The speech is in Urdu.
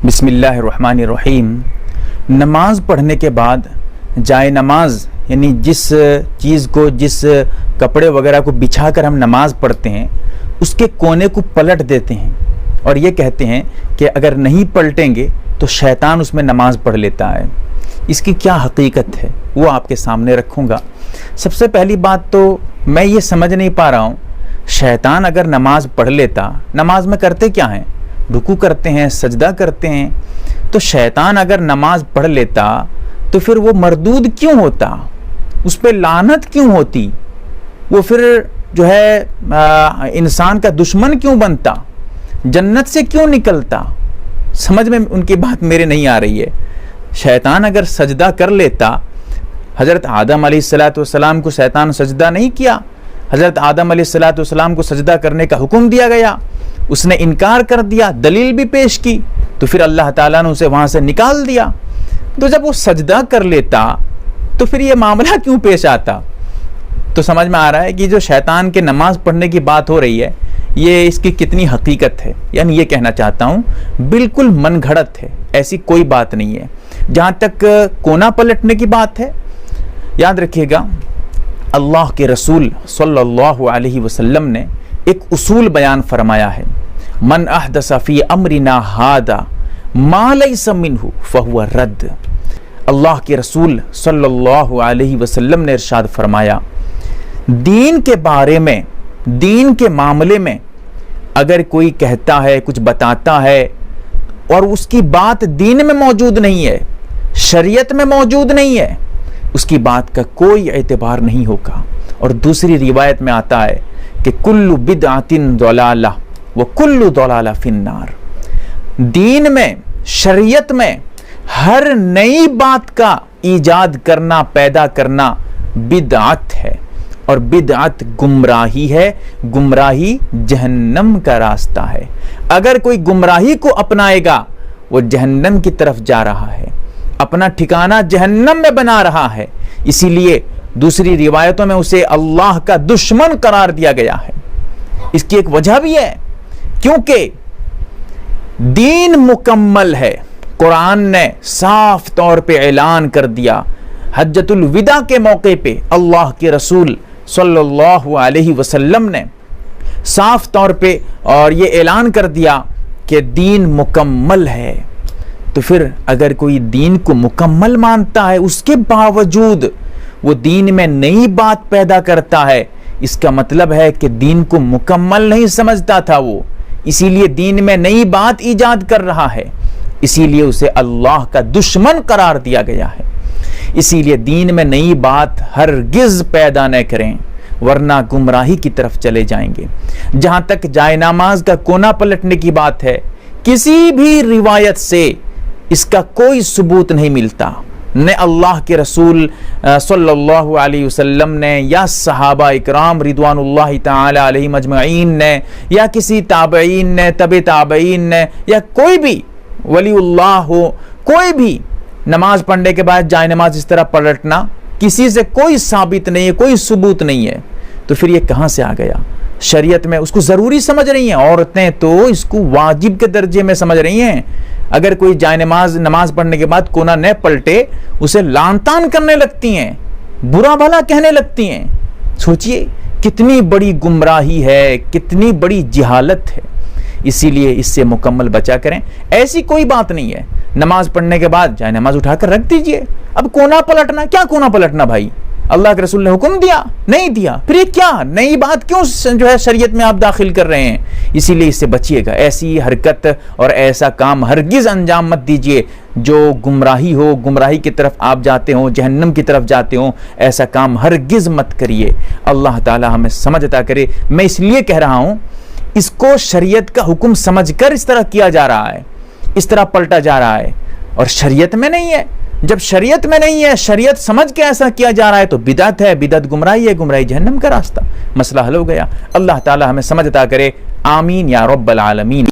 بسم اللہ الرحمن الرحیم۔ نماز پڑھنے کے بعد جائے نماز یعنی جس چیز کو جس کپڑے وغیرہ کو بچھا کر ہم نماز پڑھتے ہیں اس کے کونے کو پلٹ دیتے ہیں اور یہ کہتے ہیں کہ اگر نہیں پلٹیں گے تو شیطان اس میں نماز پڑھ لیتا ہے۔ اس کی کیا حقیقت ہے وہ آپ کے سامنے رکھوں گا۔ سب سے پہلی بات تو میں یہ سمجھ نہیں پا رہا ہوں، شیطان اگر نماز پڑھ لیتا، نماز میں کرتے کیا ہیں؟ رکوع کرتے ہیں، سجدہ کرتے ہیں، تو شیطان اگر نماز پڑھ لیتا تو پھر وہ مردود کیوں ہوتا؟ اس پہ لعنت کیوں ہوتی؟ وہ پھر جو ہے انسان کا دشمن کیوں بنتا؟ جنت سے کیوں نکلتا؟ سمجھ میں ان کی بات میرے نہیں آ رہی ہے۔ شیطان اگر سجدہ کر لیتا، حضرت آدم علیہ السلام کو شیطان سجدہ نہیں کیا، حضرت آدم علیہ السلام کو سجدہ کرنے کا حکم دیا گیا، اس نے انکار کر دیا، دلیل بھی پیش کی، تو پھر اللہ تعالیٰ نے اسے وہاں سے نکال دیا۔ تو جب وہ سجدہ کر لیتا تو پھر یہ معاملہ کیوں پیش آتا؟ تو سمجھ میں آ رہا ہے کہ جو شیطان کے نماز پڑھنے کی بات ہو رہی ہے یہ اس کی کتنی حقیقت ہے، یعنی یہ کہنا چاہتا ہوں بالکل من گھڑت ہے، ایسی کوئی بات نہیں ہے۔ جہاں تک کونا پلٹنے کی بات ہے، یاد رکھیے گا اللہ کے رسول صلی اللہ علیہ وسلم نے ایک اصول بیان فرمایا ہے، من احدث فی امرنا ھذا ما لیس منہ فہو رد۔ اللہ کے رسول صلی اللہ علیہ وسلم نے ارشاد فرمایا، دین کے بارے میں، دین کے معاملے میں اگر کوئی کہتا ہے، کچھ بتاتا ہے اور اس کی بات دین میں موجود نہیں ہے، شریعت میں موجود نہیں ہے، اس کی بات کا کوئی اعتبار نہیں ہوگا۔ اور دوسری روایت میں آتا ہے کہ کل بدعۃ ضلالہ وکل ضلالہ فی النار۔ دین میں، شریعت میں ہر نئی بات کا ایجاد کرنا، پیدا کرنا بدعت ہے، اور بدعت گمراہی ہے، گمراہی جہنم کا راستہ ہے۔ اگر کوئی گمراہی کو اپنائے گا وہ جہنم کی طرف جا رہا ہے، اپنا ٹھکانہ جہنم میں بنا رہا ہے۔ اسی لیے دوسری روایتوں میں اسے اللہ کا دشمن قرار دیا گیا ہے۔ اس کی ایک وجہ بھی ہے، کیونکہ دین مکمل ہے۔ قرآن نے صاف طور پہ اعلان کر دیا، حجۃ الوداع کے موقع پہ اللہ کے رسول صلی اللہ علیہ وسلم نے صاف طور پہ اور یہ اعلان کر دیا کہ دین مکمل ہے۔ تو پھر اگر کوئی دین کو مکمل مانتا ہے، اس کے باوجود وہ دین میں نئی بات پیدا کرتا ہے، اس کا مطلب ہے کہ دین کو مکمل نہیں سمجھتا تھا وہ، اسی لیے دین میں نئی بات ایجاد کر رہا ہے، اسی لیے اسے اللہ کا دشمن قرار دیا گیا ہے۔ اسی لیے دین میں نئی بات ہرگز پیدا نہ کریں، ورنہ گمراہی کی طرف چلے جائیں گے۔ جہاں تک جائے نماز کا کونا پلٹنے کی بات ہے، کسی بھی روایت سے اس کا کوئی ثبوت نہیں ملتا، نہ اللہ کے رسول صلی اللہ علیہ وسلم نے یا صحابہ اکرام رضوان اللہ تعالی علیہم اجمعین نے یا کسی تابعین نے، تبع تابعین نے، یا کوئی بھی ولی اللہ ہو، کوئی بھی نماز پڑھنے کے بعد جائے نماز اس طرح پلٹنا کسی سے کوئی ثابت نہیں ہے، کوئی ثبوت نہیں ہے۔ تو پھر یہ کہاں سے آ گیا؟ شریعت میں اس کو ضروری سمجھ رہی ہیں، عورتیں تو اس کو واجب کے درجے میں سمجھ رہی ہیں۔ اگر کوئی جائے نماز پڑھنے کے بعد کونا نہ پلٹے اسے لعن طعن کرنے لگتی ہیں، برا بھلا کہنے لگتی ہیں۔ سوچئے کتنی بڑی گمراہی ہے، کتنی بڑی جہالت ہے۔ اسی لیے اس سے مکمل بچا کریں۔ ایسی کوئی بات نہیں ہے، نماز پڑھنے کے بعد جائے نماز اٹھا کر رکھ دیجئے۔ اب کونا پلٹنا، کیا کونا پلٹنا بھائی؟ اللہ کے رسول نے حکم دیا نہیں دیا، پھر یہ کیا نئی بات کیوں جو ہے شریعت میں آپ داخل کر رہے ہیں؟ اسی لیے اس سے بچیے گا، ایسی حرکت اور ایسا کام ہرگز انجام مت دیجئے جو گمراہی ہو، گمراہی کی طرف آپ جاتے ہوں، جہنم کی طرف جاتے ہوں، ایسا کام ہرگز مت کریے۔ اللہ تعالی ہمیں سمجھ عطا کرے۔ میں اس لیے کہہ رہا ہوں اس کو شریعت کا حکم سمجھ کر اس طرح کیا جا رہا ہے، اس طرح پلٹا جا رہا ہے، اور شریعت میں نہیں ہے۔ جب شریعت میں نہیں ہے، شریعت سمجھ کے ایسا کیا جا رہا ہے تو بدعت ہے، بدعت گمراہی ہے، گمراہی جہنم کا راستہ۔ مسئلہ حل ہو گیا۔ اللہ تعالی ہمیں سمجھ عطا کرے، آمین یا رب العالمین۔